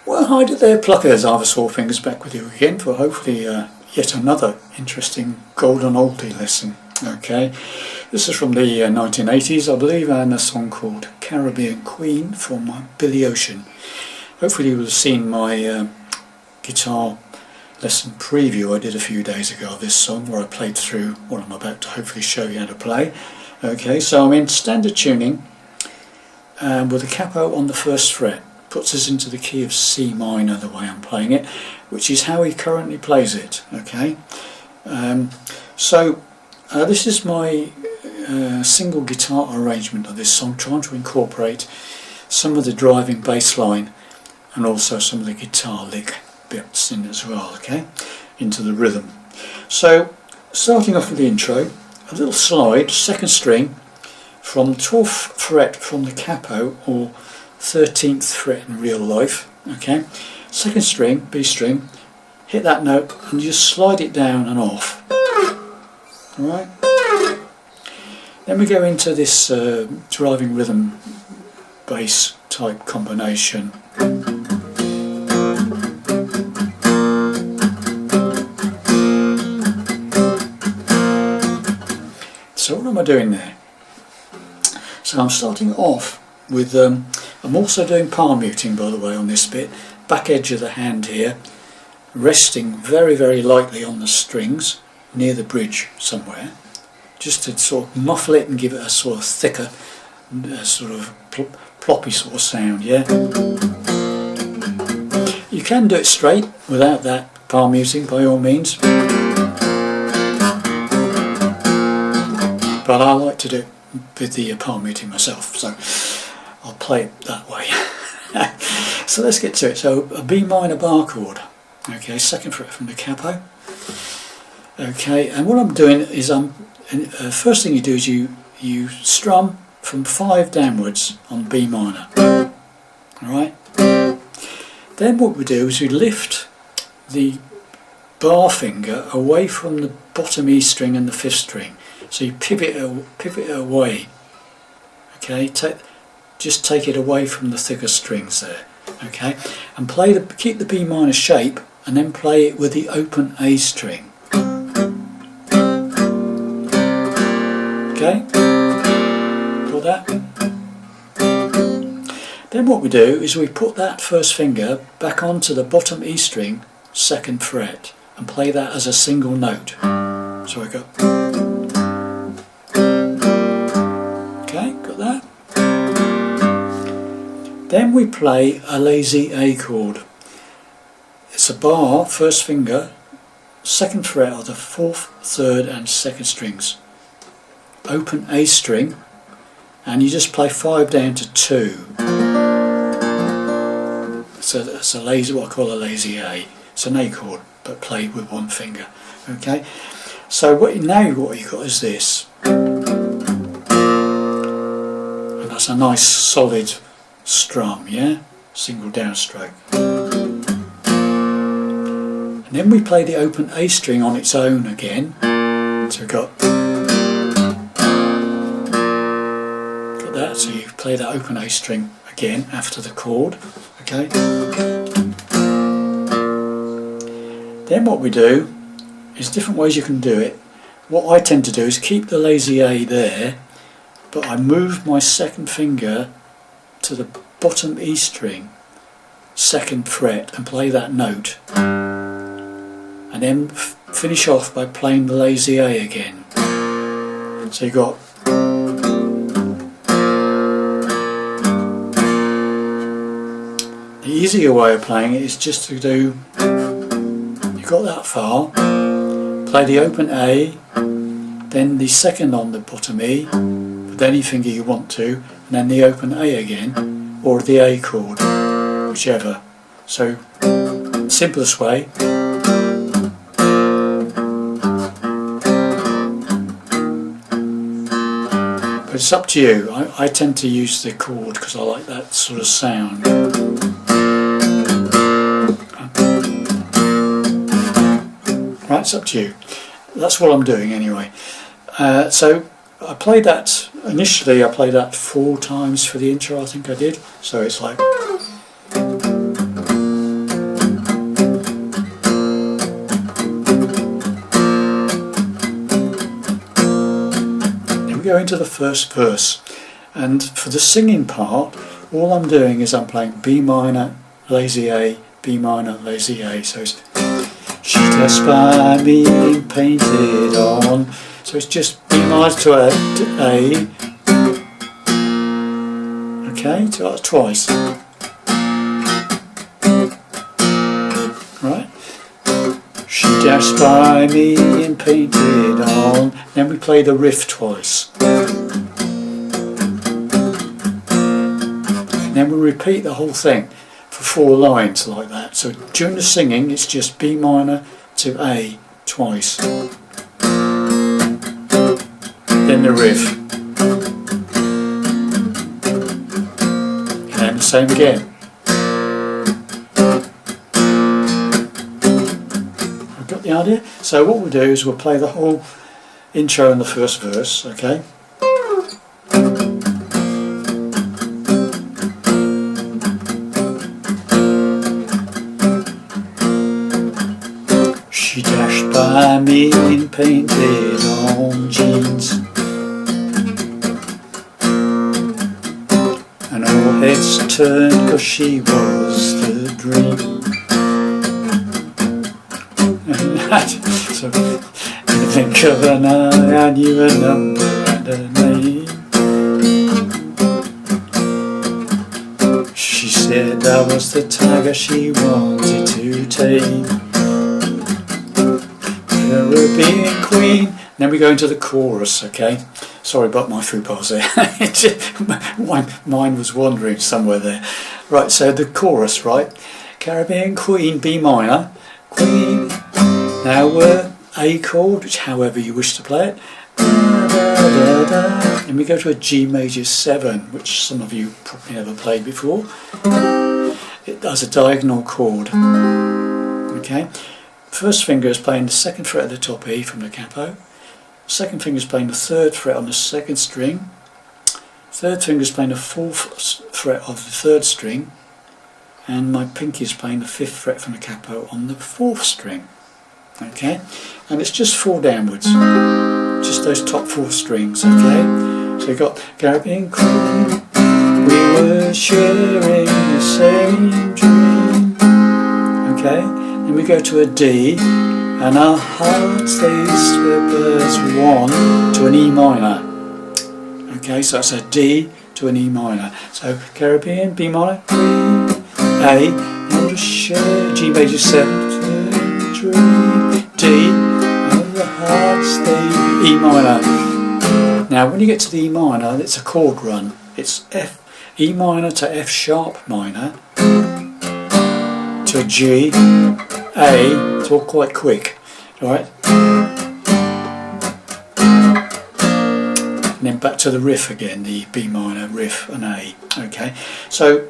Well, hi there, pluckers. Ivor Sawfingers back with you again for hopefully yet another interesting golden oldie lesson. Okay, this is from the 1980s, I believe, and a song called Caribbean Queen from Billy Ocean. Hopefully you will have seen my guitar lesson preview I did a few days ago of this song, where I played through what I'm about to hopefully show you how to play. Okay, so I'm in standard tuning with a capo on the 1st fret. Puts us into the key of C minor the way I'm playing it, which is how he currently plays it. Okay, this is my single guitar arrangement of this song, trying to incorporate some of the driving bass line and also some of the guitar lick bits in as well, okay, into the rhythm. So starting off with the intro, a little slide, 2nd string from 12th fret from the capo, or 13th fret in real life, okay, 2nd string, B string, hit that note and you just slide it down and off. Alright, then we go into this driving rhythm bass type combination. So what am I doing there? So I'm starting off with, I'm also doing palm muting, by the way, on this bit, back edge of the hand here, resting very very lightly on the strings near the bridge somewhere, just to sort of muffle it and give it a sort of thicker, sort of ploppy sort of sound, yeah? You can do it straight without that palm muting by all means, but I like to do it with the palm muting myself, so I'll play it that way. So let's get to it. So a B minor bar chord, okay, 2nd fret from the capo. Okay, and what I'm doing is first thing you do is you strum from 5 downwards on B minor. Alright, then what we do is we lift the bar finger away from the bottom E string and the 5th string, so you pivot it away. Okay, just take it away from the thicker strings there, okay, and keep the B minor shape and then play it with the open A string. Okay, got that? Then what we do is we put that 1st finger back onto the bottom E string, 2nd fret, and play that as a single note. So I go, okay, got that? Then we play a lazy A chord. It's a bar, 1st finger, 2nd fret of the 4th, 3rd and 2nd strings. Open A string, and you just play 5 down to 2. So that's a lazy, what I call a lazy A. It's an A chord, but played with 1 finger. Okay. So what you've got is this, and that's a nice solid strum, yeah, single downstroke. And then we play the open A string on its own again. So we've got that. So you play that open A string again after the chord. Okay. Then what we do is different ways you can do it. What I tend to do is keep the lazy A there, but I move my 2nd finger to the bottom E string, 2nd fret, and play that note, and then finish off by playing the lazy A again. So you've got the easier way of playing it is just to do, you've got that far, play the open A, then the 2nd on the bottom E with any finger you want to, and then the open A again, or the A chord, whichever. So simplest way. But it's up to you. I tend to use the chord because I like that sort of sound. Right, it's up to you. That's what I'm doing anyway. So I played that, initially I played that 4 times for the intro, I think I did. So it's like, go into the first verse, and for the singing part, all I'm doing is I'm playing B minor, lazy A, B minor, lazy A. So it's she does by me being painted on. So it's just B minor to A. Okay, so that's twice. Right. She dashed by me and painted on. Then we play the riff twice. And then we repeat the whole thing for 4 lines like that. So during the singing it's just B minor to A twice. Then the riff. And the same again. Got the idea? So what we'll do is we'll play the whole intro and the first verse, okay? She dashed by me in painted on jeans, and all heads turned 'cause she was the dream. So, in the blink of an eye, I knew a number and a name. She said I was the tiger she wanted to tame. Caribbean Queen. Then we go into the chorus, okay? Sorry about my faux there. My mind was wandering somewhere there. Right, so the chorus, right? Caribbean Queen, B minor, Queen. Now A chord, which however you wish to play it. And we go to a G major 7, which some of you probably never played before. It does a diagonal chord. Okay. First finger is playing the 2nd fret at the top E from the capo. Second finger is playing the 3rd fret on the 2nd string. Third finger is playing the 4th fret of the 3rd string. And my pinky is playing the 5th fret from the capo on the 4th string. Okay, and it's just 4 downwards, just those top 4 strings. Okay, so you've got Caribbean Queen, we were sharing the same dream. Okay, then we go to a D, and our hearts they slip as one to an E minor. Okay, so that's a D to an E minor. So Caribbean, B minor, Queen, A, and share G major 7. D, and the hearts they E minor. Now when you get to the E minor, it's a chord run. It's F, E minor to F sharp minor to G, A. It's all quite quick, right? And then back to the riff again, the B minor riff and A. Okay, so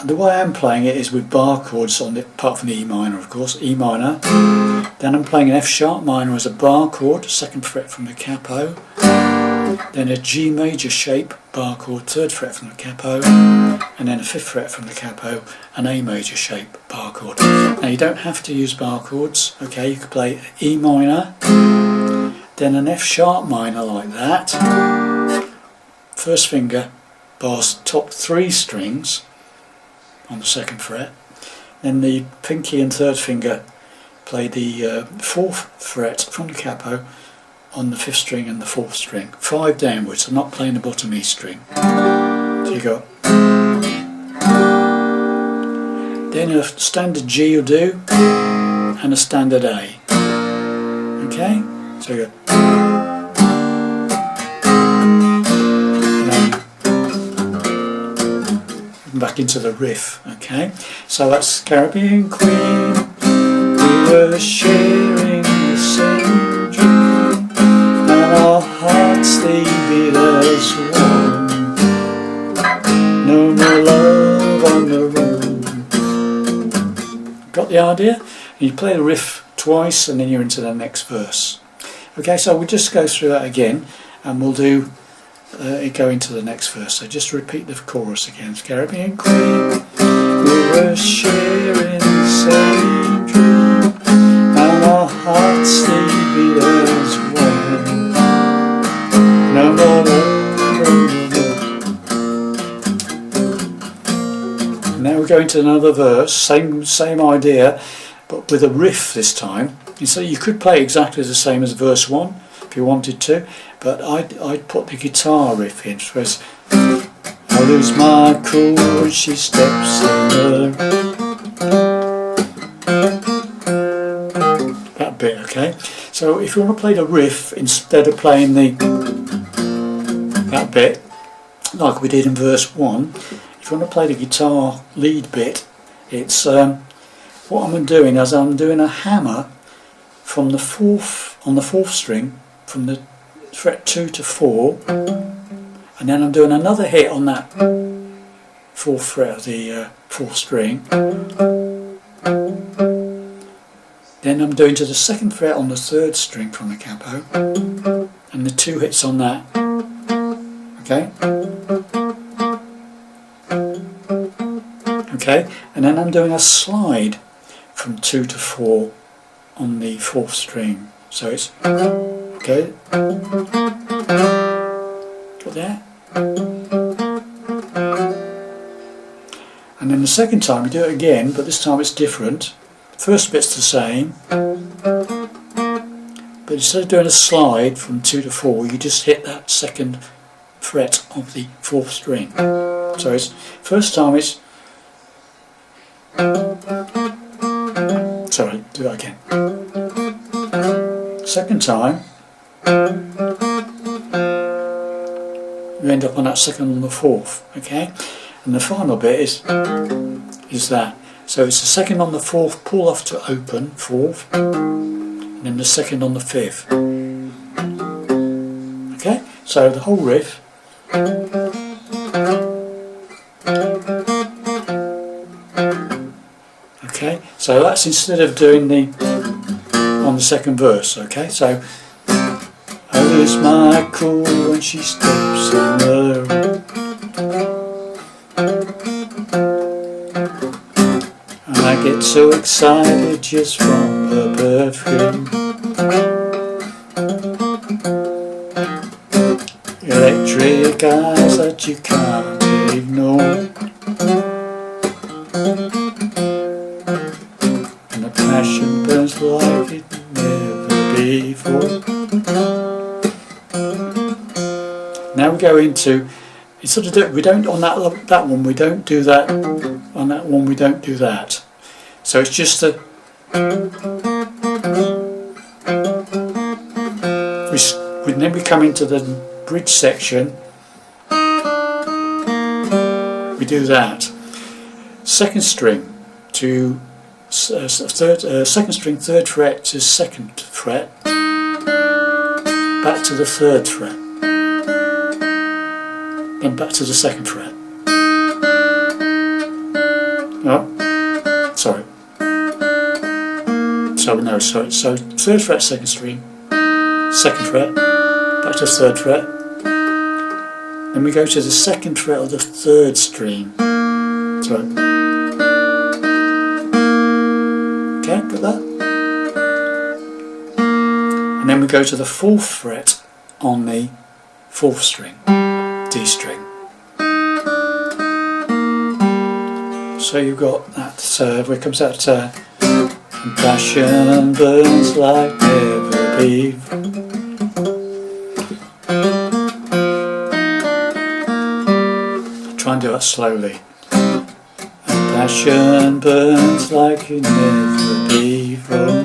the way I'm playing it is with bar chords on it, apart from the E minor, of course. E minor. Then I'm playing an F sharp minor as a bar chord, 2nd fret from the capo. Then a G major shape bar chord, 3rd fret from the capo. And then a 5th fret from the capo, an A major shape bar chord. Now you don't have to use bar chords. Okay, you could play E minor, then an F sharp minor like that. First finger bars top 3 strings on the 2nd fret, then the pinky and 3rd finger play the 4th fret from the capo on the 5th string and the 4th string, 5 downwards. I'm not playing the bottom E string. So you go, then a standard G will do, and a standard A. Okay, so you go. Back into the riff, okay? So that's Caribbean Queen, we were sharing the same dream, and our hearts they beat as one. No more love on the road. Got the idea? You play the riff twice and then you're into the next verse. Okay, so we'll just go through that again and we'll do go into the next verse. So just repeat the chorus again. Caribbean Queen, we were sharing the same dream, and our hearts they beat as one. No more love into another verse, same idea, but with a riff this time. And so you could play exactly the same as verse 1 if you wanted to, but I'd put the guitar riff in. So it's, I lose my cool when she steps in that bit, okay? So if you want to play the riff instead of playing that bit, like we did in verse 1, if you want to play the guitar lead bit, it's what I'm doing is I'm doing a hammer from the on the 4th string, from the fret 2 to 4, and then I'm doing another hit on that 4th fret of the 4th string. Then I'm doing to the 2nd fret on the 3rd string from the capo, and the 2 hits on that. Okay. Okay, and then I'm doing a slide from 2 to 4 on the 4th string. So it's okay. Got that? And then the second time you do it again, but this time it's different. First bit's the same, but instead of doing a slide from 2 to 4, you just hit that 2nd fret of the 4th string. So it's first time it's, sorry, do that again. Second time you end up on that 2nd and the 4th, okay? And the final bit is that. So it's the 2nd on the 4th, pull off to open, 4th, and then the 2nd on the 5th. Okay, so the whole riff. Okay, so that's instead of doing the on the 2nd verse. Okay, so I lose my cool when she steps in the room. I get so excited just from her perfume. Electric eyes that you can't ignore, and the passion burns like it never before. Now we go into, instead of we don't on that one we don't do that, on that one we don't do that. So it's just a then we come into the bridge section, we do that. 2nd string to 2nd string, 3rd fret to 2nd fret, back to the 3rd fret, then back to the 2nd fret. Oh, sorry. So 3rd fret, 2nd string, 2nd fret, back to 3rd fret, then we go to the 2nd fret of the 3rd string. So, okay, got that? And then we go to the 4th fret on the 4th string, D string. So you've got that, where it comes out passion burns like never before. Try and do that slowly. Passion burns like it never before.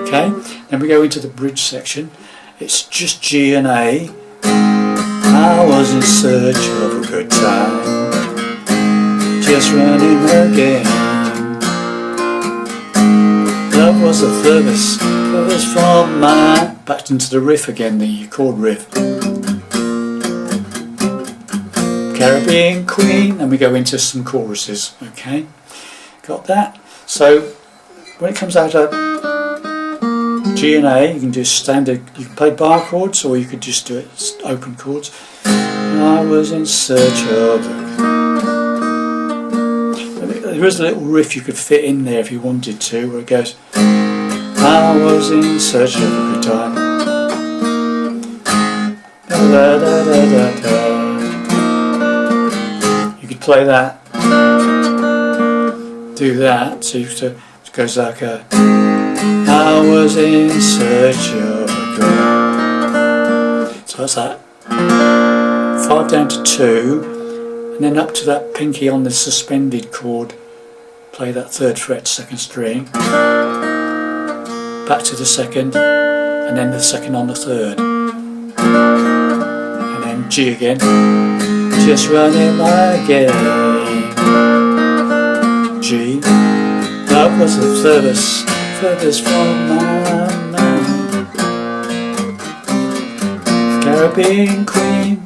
Okay, then we go into the bridge section. It's just G and A. I was in search of a good time, just running again. Love was the furthest from mine. Back into the riff again, the chord riff. Caribbean Queen, and we go into some choruses. Okay, got that? So when it comes out of G and A, you can do standard, you can play bar chords, or you could just do it open chords. I was in search of, there is a little riff you could fit in there if you wanted to, where it goes, I was in search of a good time. I da, da, da, da, da. You could play that, do that, so it goes like a I was in search of a girl. So that's that. 5 down to 2, and then up to that pinky on the suspended chord, play that 3rd fret 2nd string, back to the 2nd, and then the 2nd on the 3rd, and then G again, just running my game, G, that was the furthest from my mind, Caribbean Queen,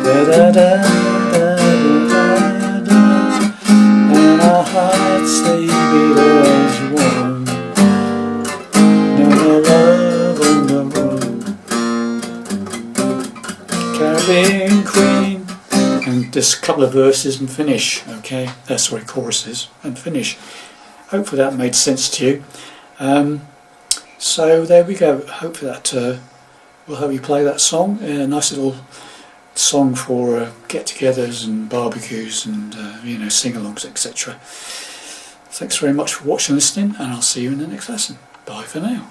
da da da da da da, and our hearts they beat as one. No love on the road. Caribbean Queen, and just a couple of verses and finish. Okay, that's where choruses and finish. Hopefully that made sense to you. So there we go. Hopefully that will help you play that song. A nice little song for get-togethers and barbecues and sing-alongs, etc. Thanks very much for watching and listening, and I'll see you in the next lesson. Bye for now.